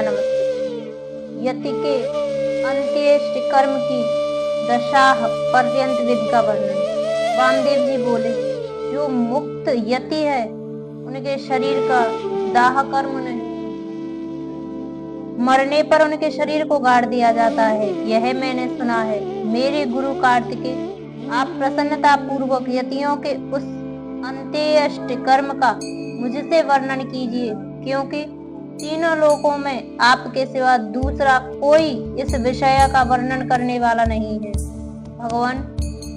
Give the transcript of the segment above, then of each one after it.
नमस्ते। यति के अंत्येष्टि कर्म की दशाह पर्यंत विधि का वर्णन। वामदेव जी बोले, जो मुक्त यति है उनके शरीर का दाह कर्म नहीं, मरने पर उनके शरीर को गाड़ दिया जाता है, यह मैंने सुना है। मेरे गुरु कार्तिकेय, आप प्रसन्नता पूर्वक यतियों के उस अंत्येष्टि कर्म का मुझसे वर्णन कीजिए, क्योंकि तीनों लोकों में आपके सिवा दूसरा कोई इस विषय का वर्णन करने वाला नहीं है। भगवान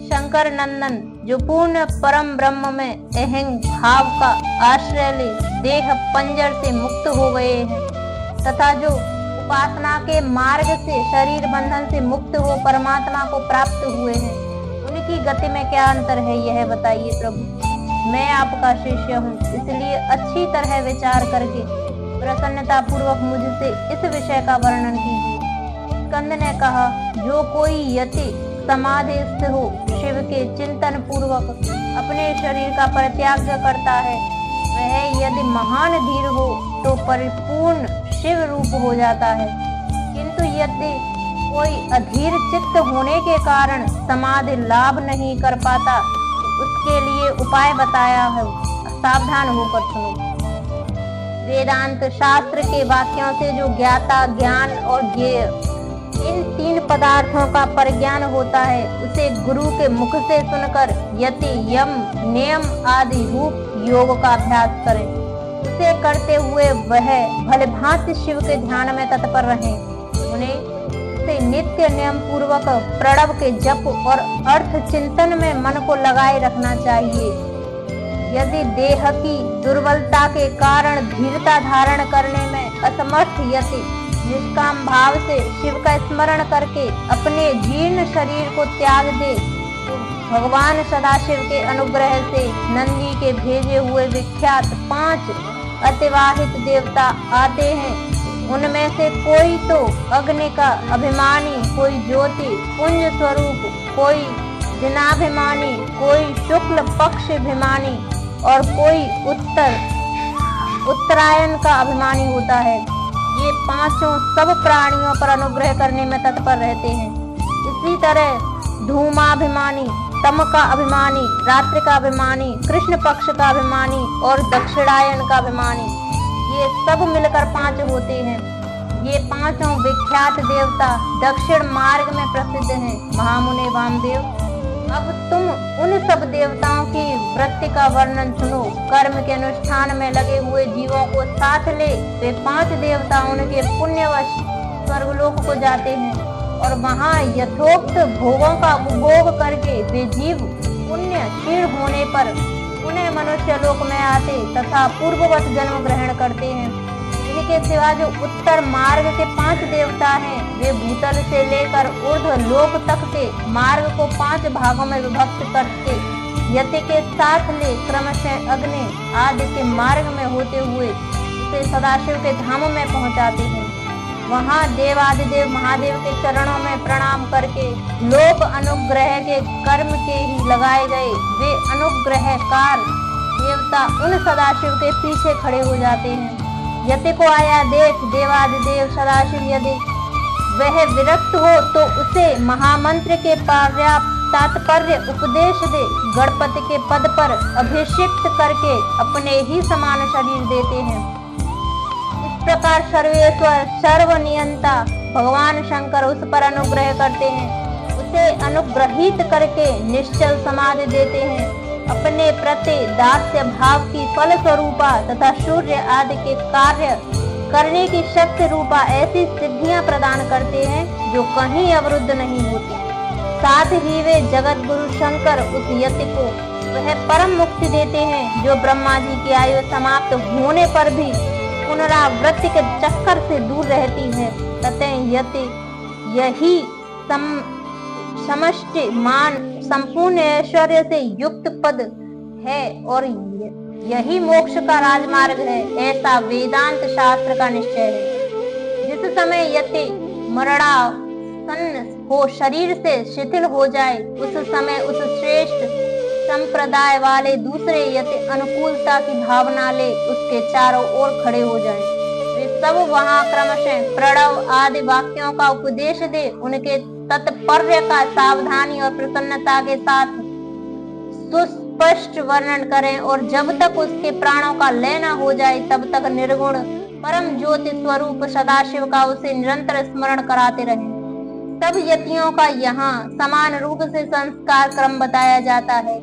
शंकर नंदन, जो पूर्ण परम ब्रह्म में अहं भाव का आश्रय ले देह पंजर से मुक्त हो गए हैं तथा जो उपासना के मार्ग से शरीर बंधन से मुक्त हो परमात्मा को प्राप्त हुए हैं, उनकी गति में क्या अंतर है यह बताइए प्रभु। मैं आपका शिष्य हूँ, इसलिए अच्छी तरह विचार करके प्रसन्नता पूर्वक मुझसे इस विषय का वर्णन कीजिए। स्कंद ने कहा, जो कोई यति समाधिस्थ हो शिव के चिंतन पूर्वक अपने शरीर का परित्याग करता है, वह यदि महान धीर हो तो परिपूर्ण शिव रूप हो जाता है। किंतु यदि कोई अधीर चित्त होने के कारण समाधि लाभ नहीं कर पाता, तो उसके लिए उपाय बताया है, सावधान होकर सुनो। वेदांत शास्त्र के वाक्यों से जो ज्ञाता ज्ञान और ज्ञेय इन तीन पदार्थों का परिज्ञान होता है, उसे गुरु के मुख से सुनकर यति यम नियम आदि रूप योग का अभ्यास करे। उसे करते हुए वह भलीभांति शिव के ध्यान में तत्पर रहे। उन्हें उसे नित्य नियम पूर्वक प्रणव के जप और अर्थ चिंतन में मन को लगाए रखना चाहिए। यदि देह की दुर्बलता के कारण धीरता धारण करने में असमर्थ यति निष्काम भाव से शिव का स्मरण करके अपने जीर्ण शरीर को त्याग दे, तो भगवान सदाशिव के अनुग्रह से नंदी के भेजे हुए विख्यात 5 अतिवाहित देवता आते हैं। उनमें से कोई तो अग्नि का अभिमानी, कोई ज्योति पुंज स्वरूप, कोई दिनाभिमानी, कोई शुक्ल पक्ष अभिमानी और कोई उत्तरायण का अभिमानी होता है। ये पांचों सब प्राणियों पर अनुग्रह करने में तत्पर रहते हैं। इसी तरह धूमाभिमानी, तम का अभिमानी, रात्रि का अभिमानी, कृष्ण पक्ष का अभिमानी और दक्षिणायन का अभिमानी, ये सब मिलकर 5 होते हैं। ये पांचों विख्यात देवता दक्षिण मार्ग में प्रसिद्ध हैं। महामुने वामदेव, अब तुम उन सब देवताओं की वृत्ति का वर्णन सुनो। कर्म के अनुष्ठान में लगे हुए जीवों को साथ ले वे 5 देवता उनके पुण्यवश स्वर्गलोक को जाते हैं और वहां यथोक्त भोगों का उपभोग करके वे जीव पुण्य क्षीण होने पर पुनः मनुष्य लोक में आते तथा पूर्ववत जन्म ग्रहण करते हैं। इनके सिवा जो उत्तर मार्ग के 5 देवता हैं, वे भूतल से लेकर ऊर्ध्व लोक तक के मार्ग को 5 भागों में विभक्त करके यति के साथ ले क्रमशः अग्नि आदि के मार्ग में होते हुए उसे सदाशिव के धाम में पहुंचाते हैं। वहां देवादिदेव महादेव के चरणों में प्रणाम करके लोक अनुग्रह के कर्म के ही लगाए गए वे अनुग्रहकार देवता उन सदाशिव के पीछे खड़े हो जाते हैं। यति को आया देख देवादिदेव सदाशिव यदि वह विरक्त हो तो उसे महामंत्र के पर्याप्त तात्पर्य उपदेश दे गणपति के पद पर अभिषिक्त करके अपने ही समान शरीर देते हैं। इस प्रकार सर्वेश्वर सर्वनियंता भगवान शंकर उस पर अनुग्रह करते हैं। उसे अनुग्रहित करके निश्चल समाधि देते हैं। अपने प्रति दास्य भाव की फल स्वरूपा तथा सूर्य आदि के कार्य करने की शक्ति रूपा ऐसी सिद्धियां प्रदान करते हैं जो कहीं अवरुद्ध नहीं होती। साथ ही वे जगत गुरु शंकर उस यति को वह परम मुक्ति देते हैं जो ब्रह्मा जी की आयु समाप्त होने पर भी पुनरावृत्ति के चक्कर से दूर रहती है। तथा यति यही समष्टि मान संपूर्ण ऐश्वर्य से युक्त पद है और यही मोक्ष का राजमार्ग है, ऐसा वेदांत शास्त्र का निश्चय है। जिस समय यति मरणासन्न हो शरीर से शिथिल हो जाए, उस समय उस श्रेष्ठ संप्रदाय वाले दूसरे यति अनुकूलता की भावना ले उसके चारों ओर खड़े हो जाएं। वे सब वहां क्रमशः प्रणव आदि वाक्यों का उपदेश दे उनके तात्पर्य का सावधानी और प्रसन्नता के साथ सुस्पष्ट वर्णन करें और जब तक उसके प्राणों का लय न हो जाए तब तक निर्गुण परम ज्योति स्वरूप सदाशिव का उसे निरंतर स्मरण कराते रहें। सब यतियों का यहाँ समान रूप से संस्कार क्रम बताया जाता है।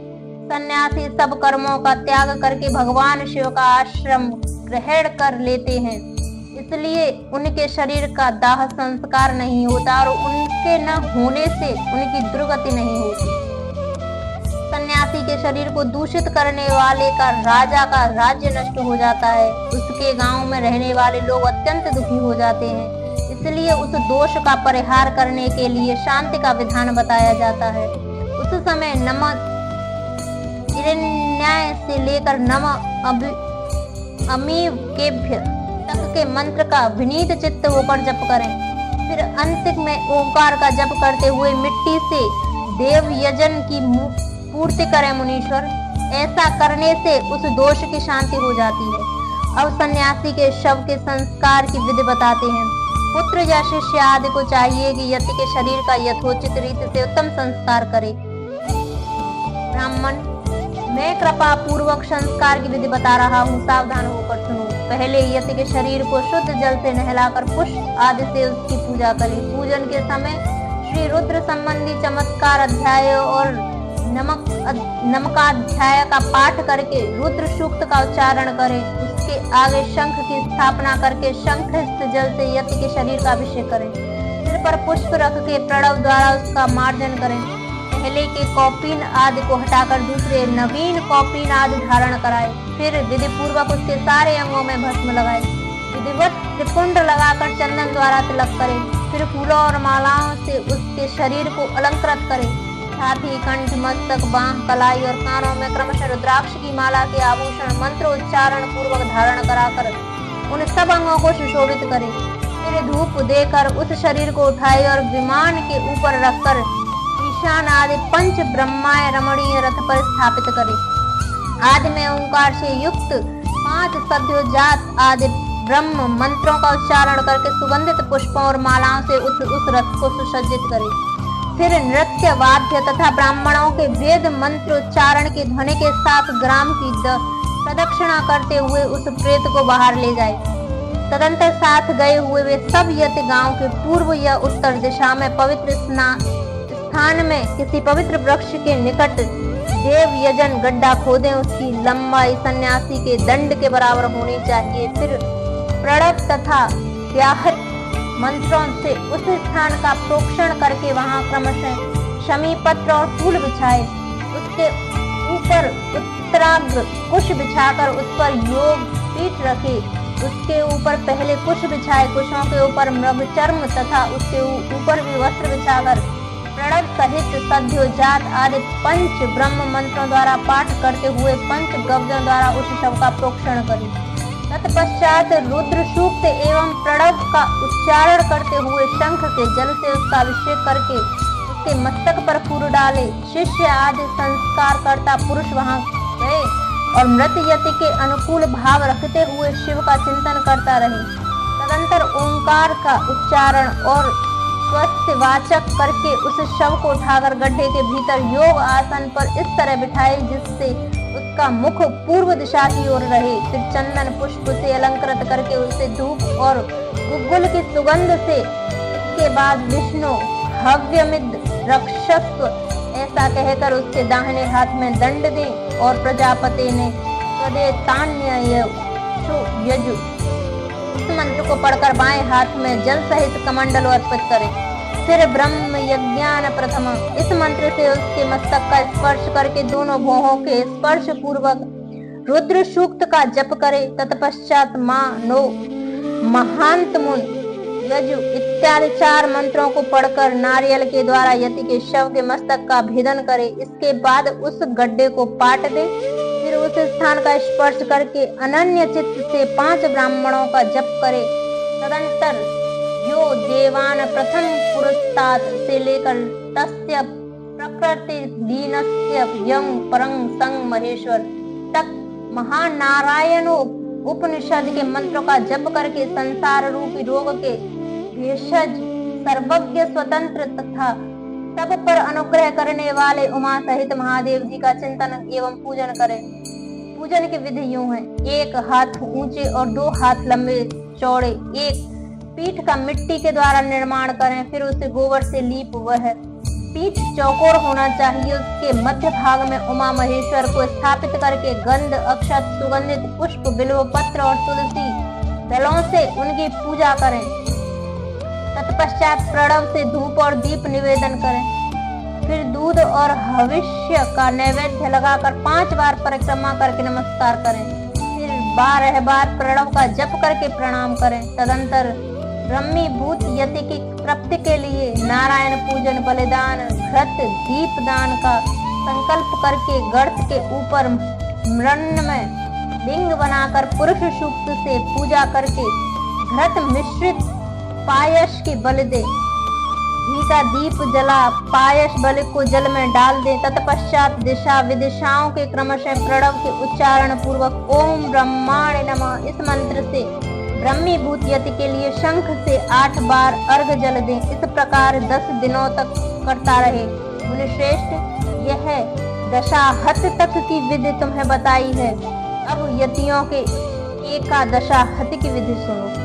सन्यासी सब कर्मों का त्याग करके भगवान शिव का आश्रम ग्रहण कर लेते हैं, इसलिए उनके शरीर का दाह संस्कार नहीं होता और उनके न होने से उनकी दुर्गति नहीं होती। सन्यासी के शरीर को दूषित करने वाले का राजा का राज्य नष्ट हो जाता है, उसके गांव में रहने वाले लोग अत्यंत दुखी हो जाते हैं। इसलिए उस दोष का परिहार करने के लिए शांति का विधान बताया जाता है। उस समय नम न्याय से लेकर नम अमीव केभ्य तक के मंत्र का विनीत चित्त होकर जप करें। फिर अंत में ओंकार का जप करते हुए मिट्टी से देव यजन की पूर्ति करें मुनीश्वर। ऐसा करने से उस दोष की शांति हो जाती है। अब सन्यासी के शव के संस्कार की विधि बताते हैं। पुत्र या शिष्य आदि को चाहिए कि यति के शरीर का यथोचित रीति से उत्तम संस्कार करे। ब्राह्मण, मैं कृपा पूर्वक संस्कार की विधि बता रहा हूँ, सावधान होकर सुनो। पहले यति के शरीर को शुद्ध जल से नहलाकर पुष्प आदि से उसकी पूजा करें। पूजन के समय श्री रुद्र संबंधी चमत्कार अध्याय और नमकाध्याय का पाठ करके रुद्र सूक्त का उच्चारण करें। उसके आगे शंख की स्थापना करके शंखस्थ जल से यति के शरीर का अभिषेक करें। सिर पर पुष्प रख के प्रणव द्वारा उसका मार्जन करें। पहले के कौपीन आदि को हटाकर दूसरे नवीन कौपीन आदि धारण कराए। फिर विधि पूर्वक उसके सारे अंगों में भस्म लगाए। विधिवत त्रिपुंड लगाकर चंदन द्वारा तिलक करें। फिर फूलों और मालाओं से उसके शरीर को अलंकृत करें। साथ ही कंठ, मस्तक, बांह, कलाई और कानों में क्रमशः रुद्राक्ष की माला के आभूषण मंत्र उच्चारण पूर्वक धारण कराकर उन सब अंगों को सुशोभित करें। फिर धूप देकर उस शरीर को उठाए और विमान के ऊपर रखकर ईशान आदि पंच ब्रह्माय रमणीय रथ पर स्थापित करें। आदि में ओंकार से युक्त 5 सद्योजात आदि ब्रह्म मंत्रों का उच्चारण करके सुगंधित पुष्पों और मालाओं से उस रथ को सुसज्जित करें। फिर नृत्य, वाद्य तथा ब्राह्मणों के वेद मंत्रोच्चारण के ध्वनि के साथ ग्राम की प्रदक्षिणा करते हुए उस प्रेत को बाहर ले जाए। तदंतर साथ गए हुए वे सब यति गांव के पूर्व या उत्तर दिशा में पवित्र स्थान में किसी पवित्र वृक्ष के निकट देव यजन गड्ढा खोदें। उसकी लंबाई सन्यासी के दंड के बराबर होनी चाहिए। फिर प्रणव तथा व्याहत मंत्रों से उस स्थान का प्रोक्षण करके वहां क्रमशः शमी पत्र और फूल बिछाए। उसके ऊपर उत्तराग्र कुश बिछाकर उस पर योग पीठ रखे। उसके ऊपर पहले कुश बिछाए, कुशों के ऊपर मृग चर्म तथा उसके ऊपर भी वस्त्र बिछाकर प्रणव सहित सद्योजात आदि पंच ब्रह्म मंत्रों द्वारा पाठ करते हुए पंच गव्यों द्वारा उस शव का प्रोक्षण करें। तत्पश्चात रुद्र सूक्त एवं प्रणव का उच्चारण करते हुए शंख के जल से उसका अभिषेक करके उसके मस्तक पर फूल डाले। शिष्य आदि संस्कार करता पुरुष वहां गए और मृत यति के अनुकूल भाव रखते हुए शिव का चिंतन करता रहे। तदंतर ओंकार का उच्चारण और स्वस्ति वाचक करके उस शव को उठाकर गड्ढे के भीतर योग आसन पर इस तरह बिठाए जिससे उसका मुख पूर्व दिशा की ओर रहे। फिर चंदन पुष्प से अलंकृत करके उसे धूप और गुग्गुल की सुगंध से इसके बाद विष्णु हव्यमिद रक्षस्व ऐसा कहकर उसके दाहिने हाथ में दंड दें और प्रजापति ने स्वदेतान्य यजु इस मंत्र को पढ़कर बाएं हाथ में जल सहित कमंडल अर्पित करें। फिर ब्रह्म यज्ञान प्रथम इस मंत्र से उसके मस्तक का स्पर्श करके दोनों भौहों के स्पर्श पूर्वक रुद्र सूक्त का जप करे। तत्पश्चात मां नो महांत मुन यजु इत्यादि 4 मंत्रों को पढ़कर नारियल के द्वारा यति के शव के मस्तक का भेदन करे। इसके बाद उस गड्ढे को पाट दे। फिर उस स्थान का स्पर्श करके अनन्य चित्त से 5 ब्राह्मणों का जप करे। तदंतर यो देवान प्रथम पुरस्तात् से लेकर तस्य प्रकृति दीनस्य यं परं संग महेश्वर तक महानारायणो उपनिषद के मंत्रों का जप करके संसार रूपी रोग के भेषज सर्वज्ञ स्वतंत्र तथा सब पर अनुग्रह करने वाले उमा सहित महादेव जी का चिंतन एवं पूजन करें। पूजन की विधि यूं है। 1 हाथ ऊंचे और 2 हाथ लंबे चौड़े एक पीठ का मिट्टी के द्वारा निर्माण करें, फिर उसे गोबर से लीप। वह पीठ चौकोर होना चाहिए। उसके मध्य भाग में उमा महेश्वर को स्थापित करके गंध अक्षत सुगंधित पुष्प बिल्व पत्र और तुलसी दलों से उनकी पूजा करें। तत्पश्चात प्रणव से धूप और दीप निवेदन करें। फिर दूध और हविष्य का नैवेद्य लगाकर 5 बार परिक्रमा करके नमस्कार करें। फिर 12 बार प्रणव का जप करके प्रणाम करें। तदंतर ब्रह्मीभूत यति की प्राप्ति के लिए नारायण पूजन, बलिदान, घृत, दीपदान का संकल्प करके गर्त के ऊपर मृण्मय लिंग बनाकर पुरुष सूक्त से पूजा करके घृत मिश्रित पायस की बलि दे। घी का दीप जला पायस बलि को जल में डाल दे। तत्पश्चात दिशा विदिशाओं के क्रमशः प्रणव के उच्चारण पूर्वक ओम ब्रह्माणे नमः इस मंत्र से ब्रह्मीभूत यति के लिए शंख से 8 बार अर्घ जल दें। इस प्रकार 10 दिनों तक करता रहे। मुनिश्रेष्ठ, यह दशाहत तक की विधि तुम्हें बताई है। अब यतियों के एकादशाहत की विधि सुनो।